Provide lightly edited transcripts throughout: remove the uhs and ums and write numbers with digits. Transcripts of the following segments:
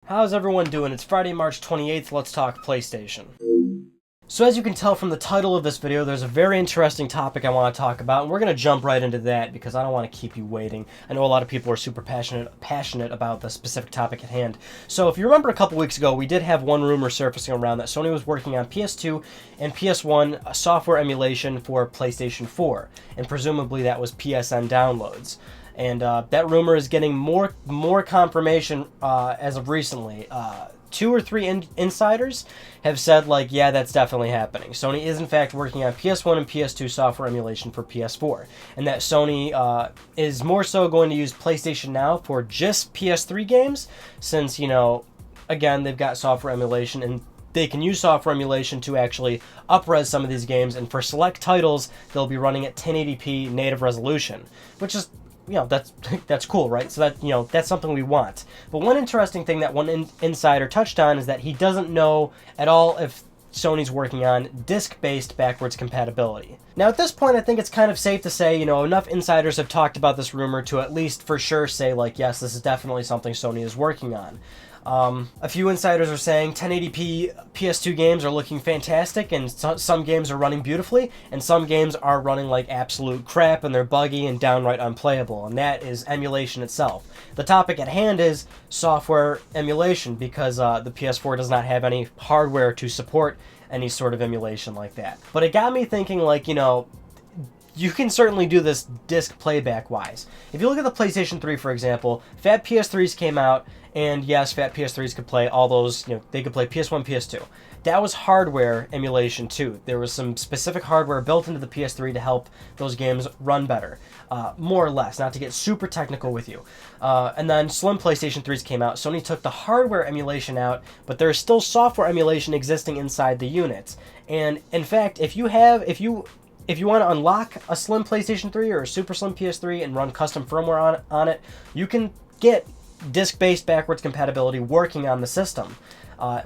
How's everyone doing? It's Friday, March 28th. Let's talk PlayStation. So as you can tell from the title of this video, there's a very interesting topic I want to talk about, and we're going to jump right into that because I don't want to keep you waiting. I know a lot of people are super passionate about the specific topic at hand. So if you remember a couple weeks ago, we did have one rumor surfacing around that Sony was working on PS2 and PS1 software emulation for PlayStation 4, and presumably that was PSN downloads. And that rumor is getting more confirmation as of recently. Two or three insiders have said, like, yeah, that's definitely happening. Sony is, in fact, working on PS1 and PS2 software emulation for PS4. And that Sony is more so going to use PlayStation Now for just PS3 games, since, you know, again, they've got software emulation, and they can use software emulation to actually up-res some of these games, and for select titles, they'll be running at 1080p native resolution, which is, you know, that's cool, right? So that, you know, that's something we want. But one interesting thing that one insider touched on is that he doesn't know at all if Sony's working on disc-based backwards compatibility. Now, at this point, I think it's kind of safe to say, you know, enough insiders have talked about this rumor to at least for sure say, like, yes, this is definitely something Sony is working on. A few insiders are saying 1080p PS2 games are looking fantastic, and some games are running beautifully, and some games are running like absolute crap, and they're buggy and downright unplayable, and that is emulation itself. The topic at hand is software emulation, because the PS4 does not have any hardware to support any sort of emulation like that. But it got me thinking, like, you know, you can certainly do this disc playback wise. If you look at the PlayStation 3, for example, fat PS3s came out, and yes, fat PS3s could play all those, you know, they could play PS1, PS2. That was hardware emulation too. There was some specific hardware built into the PS3 to help those games run better, more or less, not to get super technical with you. And then slim PlayStation 3s came out. Sony took the hardware emulation out, but there's still software emulation existing inside the units. And in fact, if you want to unlock a slim PlayStation 3 or a super slim PS3 and run custom firmware on it, you can get disc-based backwards compatibility working on the system,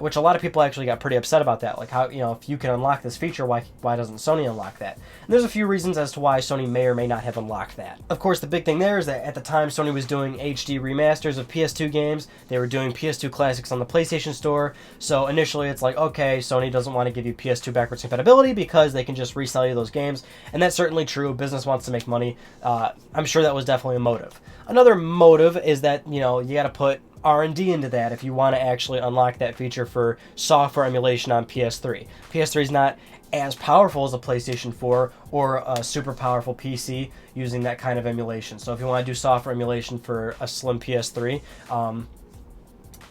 which a lot of people actually got pretty upset about that. Like, how, you know, if you can unlock this feature, why doesn't Sony unlock that? And there's a few reasons as to why Sony may or may not have unlocked that. Of course, the big thing there is that at the time Sony was doing HD remasters of PS2 games, they were doing PS2 classics on the PlayStation Store, so initially it's like, okay, Sony doesn't want to give you PS2 backwards compatibility because they can just resell you those games, and that's certainly true. Business wants to make money. I'm sure that was definitely a motive. Another motive is that, you know, you got to put R&D into that if you want to actually unlock that feature for software emulation on PS3. PS3 is not as powerful as a PlayStation 4 or a super powerful PC using that kind of emulation. So if you want to do software emulation for a slim PS3,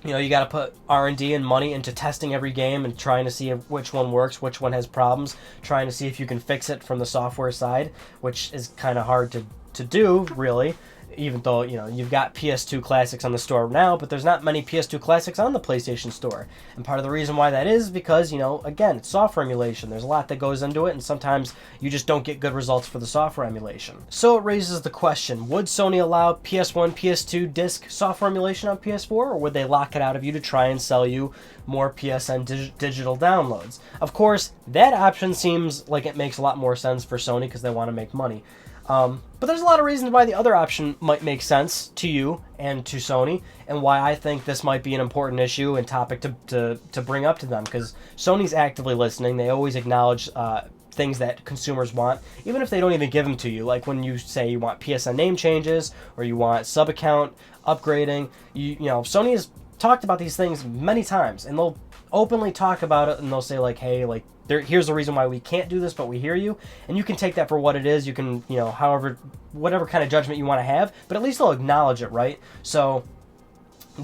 you know, you got to put R&D and money into testing every game and trying to see which one works, which one has problems, trying to see if you can fix it from the software side, which is kind of hard to do, really. Even though, you know, you've got PS2 classics on the store now, but there's not many PS2 classics on the PlayStation Store. And part of the reason why that is because, you know, again, it's software emulation. There's a lot that goes into it, and sometimes you just don't get good results for the software emulation. So it raises the question, would Sony allow PS1, PS2 disc software emulation on PS4, or would they lock it out of you to try and sell you more PSN digital downloads? Of course, that option seems like it makes a lot more sense for Sony because they want to make money. But there's a lot of reasons why the other option might make sense to you and to Sony, and why I think this might be an important issue and topic to bring up to them, because Sony's actively listening. They always acknowledge things that consumers want, even if they don't even give them to you. Like when you say you want PSN name changes or you want sub-account upgrading, you know, Sony has talked about these things many times, and they'll openly talk about it, and they'll say, like, hey, like, here's the reason why we can't do this, but we hear you, and you can take that for what it is. You can, you know, whatever kind of judgment you want to have, but at least they'll acknowledge it, right? So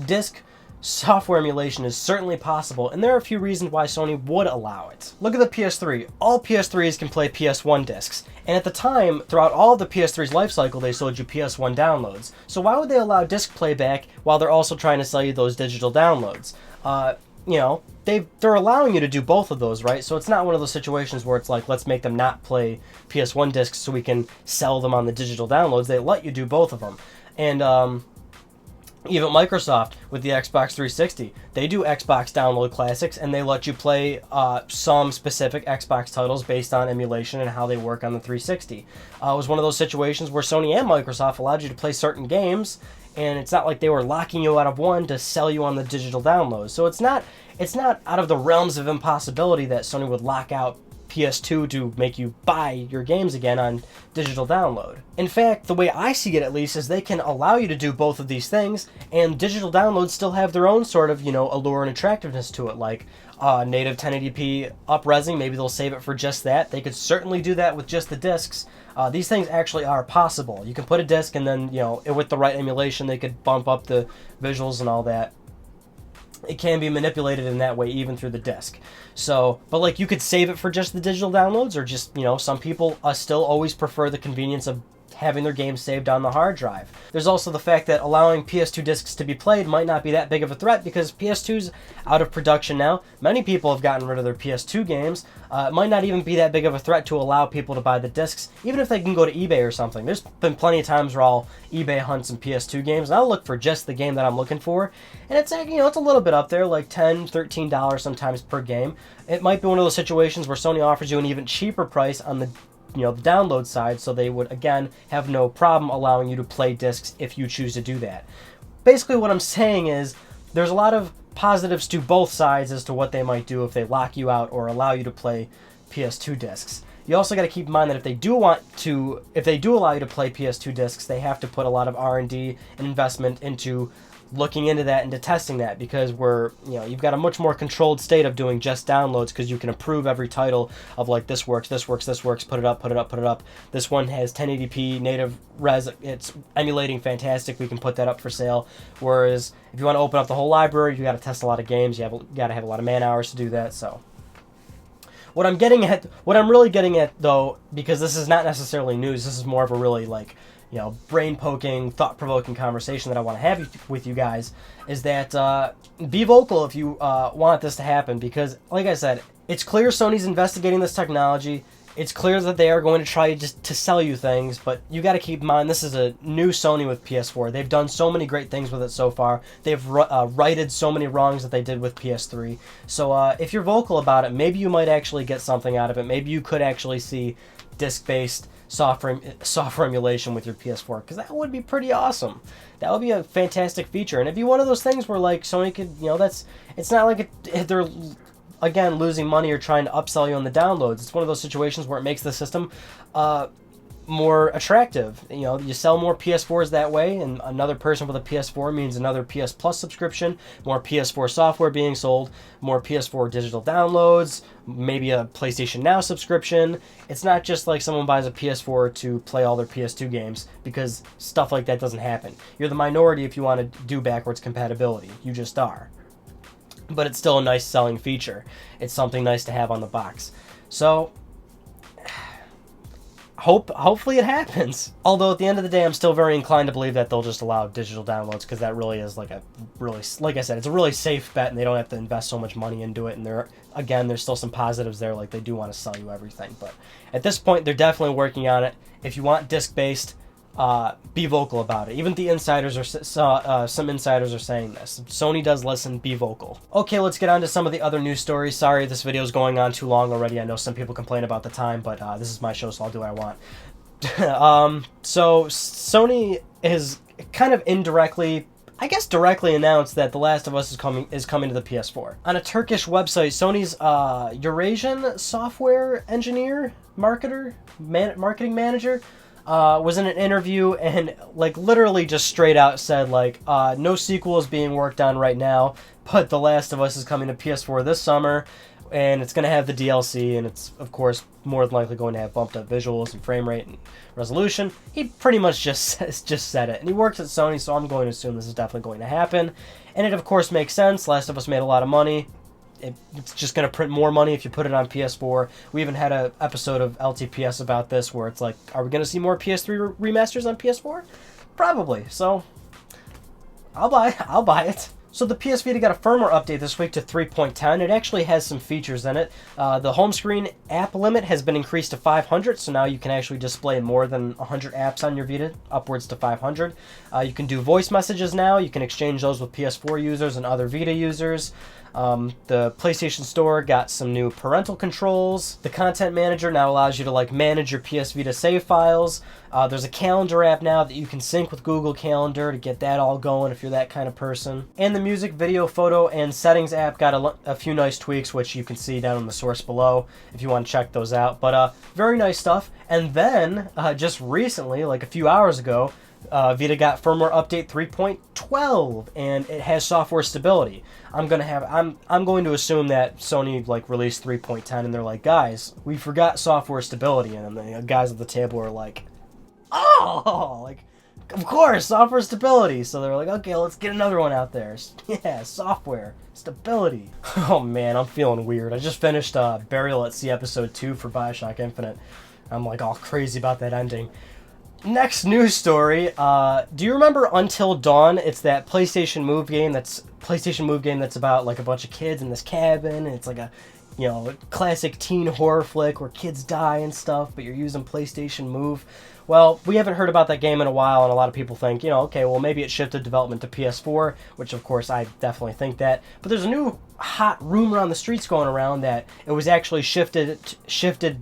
disc software emulation is certainly possible, and there are a few reasons why Sony would allow it. Look at the PS3. All PS3s can play PS1 discs, and at the time, throughout all of the PS3's lifecycle, they sold you PS1 downloads. So why would they allow disc playback while they're also trying to sell you those digital downloads? You know, they're allowing you to do both of those, right? So it's not one of those situations where it's like, let's make them not play PS1 discs so we can sell them on the digital downloads. They let you do both of them. And even Microsoft with the Xbox 360, they do Xbox download classics, and they let you play some specific Xbox titles based on emulation and how they work on the 360. It was one of those situations where Sony and Microsoft allowed you to play certain games and it's not like they were locking you out of one to sell you on the digital download. So it's not out of the realms of impossibility that Sony would lock out PS2 to make you buy your games again on digital download. In fact, the way I see it at least is they can allow you to do both of these things, and digital downloads still have their own sort of, allure and attractiveness to it, like native 1080p up-resing. Maybe they'll save it for just that. They could certainly do that with just the discs. These things actually are possible. You can put a disc and then, with the right emulation, they could bump up the visuals and all that. It can be manipulated in that way, even through the disc. So, but like, you could save it for just the digital downloads, or just, some people still always prefer the convenience of having their games saved on the hard drive. There's also the fact that allowing PS2 discs to be played might not be that big of a threat, because PS2's out of production now. Many people have gotten rid of their PS2 games. It might not even be that big of a threat to allow people to buy the discs, even if they can go to eBay or something. There's been plenty of times where I'll eBay hunt some PS2 games, and I'll look for just the game that I'm looking for, and it's, it's a little bit up there, like $10, $13 sometimes per game. It might be one of those situations where Sony offers you an even cheaper price on the the download side, so they would again have no problem allowing you to play discs if you choose to do that. Basically what I'm saying is there's a lot of positives to both sides as to what they might do if they lock you out or allow you to play PS2 discs. You also got to keep in mind that if they do allow you to play PS2 discs, they have to put a lot of R&D and investment into looking into that and to testing that, because you've got a much more controlled state of doing just downloads, because you can approve every title of like, this works, put it up. This one has 1080p native res, it's emulating fantastic, we can put that up for sale. Whereas if you want to open up the whole library, you got to test a lot of games, you got to have a lot of man hours to do that. So what I'm really getting at though, because this is not necessarily news, this is more of a really brain-poking, thought-provoking conversation that I want to have with you guys, is that be vocal if you want this to happen, because, like I said, it's clear Sony's investigating this technology. It's clear that they are going to try just to sell you things, but you got to keep in mind this is a new Sony with PS4. They've done so many great things with it so far. They've righted so many wrongs that they did with PS3. So if you're vocal about it, maybe you might actually get something out of it. Maybe you could actually see disc-based software emulation with your PS4, because that would be pretty awesome. That would be a fantastic feature, and it'd be one of those things where like Sony could, it's not like they're again losing money or trying to upsell you on the downloads. It's one of those situations where it makes the system more attractive. You sell more PS4s that way, and another person with a PS4 means another PS Plus subscription, more PS4 software being sold, more PS4 digital downloads, maybe a PlayStation Now subscription. It's not just like someone buys a PS4 to play all their PS2 games, because stuff like that doesn't happen. You're the minority if you want to do backwards compatibility. You just are. But it's still a nice selling feature. It's something nice to have on the box. So hopefully it happens. Although at the end of the day, I'm still very inclined to believe that they'll just allow digital downloads, because that really is like I said, it's a really safe bet, and they don't have to invest so much money into it. And there's still some positives there, like they do want to sell you everything. But at this point, they're definitely working on it. If you want disc-based, be vocal about it. Even the insiders some insiders are saying this. Sony does listen, be vocal. Okay, let's get on to some of the other news stories. Sorry, this video is going on too long already. I know some people complain about the time, but this is my show, so I'll do what I want. So Sony has kind of indirectly, I guess directly, announced that The Last of Us is coming to the PS4. On a Turkish website, Sony's Eurasian software engineer, marketing manager, was in an interview and like literally just straight out said like, no sequel is being worked on right now, but The Last of Us is coming to PS4 this summer, and it's going to have the DLC, and it's of course more than likely going to have bumped up visuals and frame rate and resolution. He pretty much just said it, and he works at Sony, so I'm going to assume this is definitely going to happen. And it of course makes sense. Last of Us made a lot of money. It's just going to print more money if you put it on PS4. We even had an episode of LTPS about this, where it's like, are we going to see more PS3 remasters on PS4? Probably. So I'll buy it. So the PS Vita got a firmware update this week to 3.10. It actually has some features in it. The home screen app limit has been increased to 500, so now you can actually display more than 100 apps on your Vita, upwards to 500. You can do voice messages now. You can exchange those with PS4 users and other Vita users. The PlayStation Store got some new parental controls. The Content Manager now allows you to manage your PS Vita save files. There's a calendar app now that you can sync with Google Calendar to get that all going if you're that kind of person. And the music, video, photo, and settings app got a few nice tweaks, which you can see down in the source below if you want to check those out. But very nice stuff. And then just recently, like a few hours ago, Vita got firmware update 3.12, and it has software stability. I'm going to assume that Sony released 3.10, and they're like, guys, we forgot software stability, and the guys at the table are like, oh, of course, software stability. So they're like, okay, let's get another one out there. Yeah, software stability. Oh man, I'm feeling weird. I just finished Burial at Sea episode 2 for BioShock Infinite. I'm all crazy about that ending. Next news story. Do you remember Until Dawn? It's that PlayStation Move game that's about a bunch of kids in this cabin, and it's a classic teen horror flick where kids die and stuff, but you're using PlayStation Move. Well, we haven't heard about that game in a while, and a lot of people think, okay, well maybe it shifted development to PS4, which of course I definitely think that. But there's a new hot rumor on the streets going around that it was actually shifted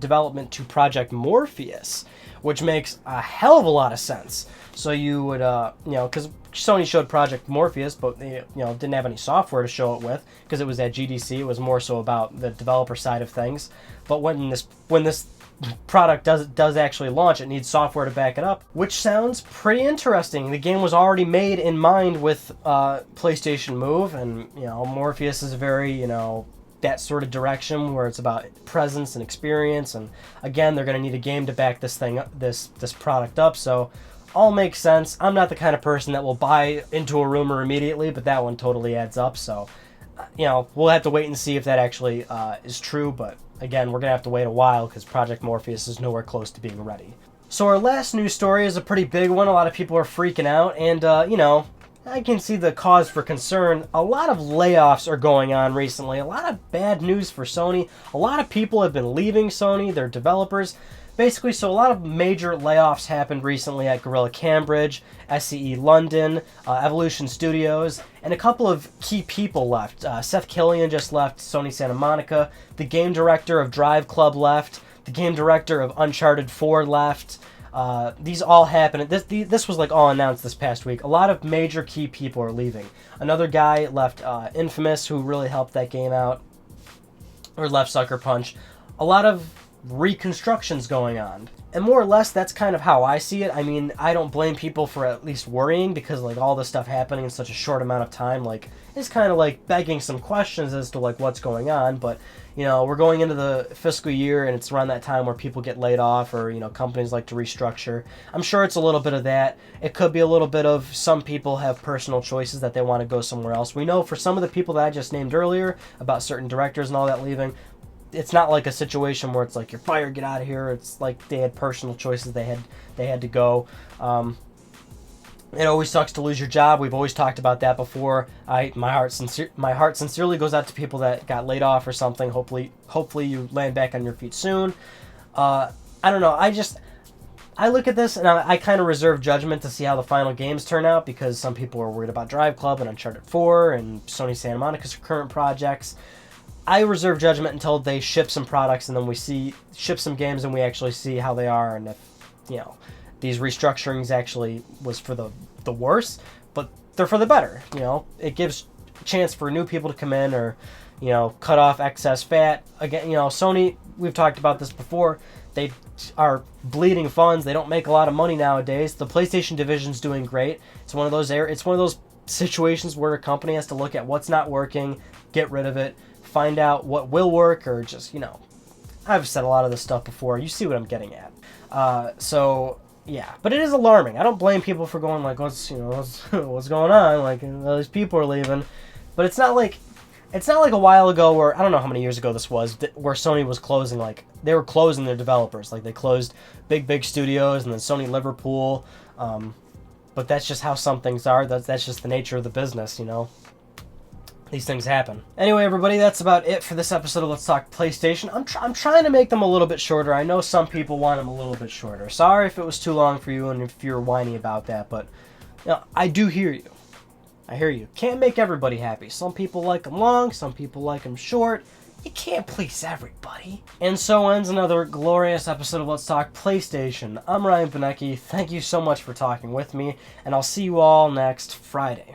development to Project Morpheus, which makes a hell of a lot of sense. So you would, because Sony showed Project Morpheus, but they, didn't have any software to show it with because it was at GDC. It was more so about the developer side of things. But when this product does actually launch, it needs software to back it up, which sounds pretty interesting. The game was already made in mind with PlayStation Move, and Morpheus is very that sort of direction where it's about presence and experience, and again they're going to need a game to back this product up, so all makes sense. I'm not the kind of person that will buy into a rumor immediately, but that one totally adds up, so we'll have to wait and see if that actually is true, but again, we're going to have to wait a while because Project Morpheus is nowhere close to being ready. So our last news story is a pretty big one. A lot of people are freaking out, and I can see the cause for concern. A lot of layoffs are going on recently. A lot of bad news for Sony. A lot of people have been leaving Sony, their developers. Basically, so a lot of major layoffs happened recently at Gorilla Cambridge, SCE London, Evolution Studios, and a couple of key people left. Seth Killian just left Sony Santa Monica. The game director of Drive Club left. The game director of Uncharted 4 left. These all happened. This was all announced this past week. A lot of major key people are leaving. Another guy left Infamous, who really helped that game out, or left Sucker Punch. A lot of reconstructions going on. And more or less, that's kind of how I see it. I mean, I don't blame people for at least worrying, because all this stuff happening in such a short amount of time, is kind of begging some questions as to what's going on. But we're going into the fiscal year, and it's around that time where people get laid off, or companies like to restructure. I'm sure it's a little bit of that. It could be a little bit of some people have personal choices that they want to go somewhere else. We know for some of the people that I just named earlier about certain directors and all that leaving, it's not a situation where it's you're fired, get out of here. It's they had personal choices they had to go. It always sucks to lose your job. We've always talked about that before. My heart sincerely goes out to people that got laid off or something. Hopefully you land back on your feet soon. I don't know. I look at this and I kind of reserve judgment to see how the final games turn out, because some people are worried about Drive Club and Uncharted 4 and Sony Santa Monica's current projects. I reserve judgment until they ship some products, and then we ship some games and we actually see how they are, and if these restructurings actually was for the worse, but they're for the better. It gives a chance for new people to come in, or cut off excess fat. Again, Sony, we've talked about this before, they are bleeding funds. They don't make a lot of money nowadays. The PlayStation division's doing great. It's one of those situations where a company has to look at what's not working, get rid of it, find out what will work, or just, I've said a lot of this stuff before. You see what I'm getting at. So, yeah. But it is alarming. I don't blame people for going what's going on? These people are leaving. But it's not like a while ago where, I don't know how many years ago this was, where Sony was closing, they were closing their developers. They closed big studios, and then Sony Liverpool. But that's just how some things are. That's just the nature of the business, These things happen. Anyway, everybody, that's about it for this episode of Let's Talk PlayStation. I'm trying to make them a little bit shorter. I know some people want them a little bit shorter. Sorry if it was too long for you and if you're whiny about that, but I do hear you. I hear you. Can't make everybody happy. Some people like them long, some people like them short. You can't please everybody. And so ends another glorious episode of Let's Talk PlayStation. I'm Ryan Benecki. Thank you so much for talking with me, and I'll see you all next Friday.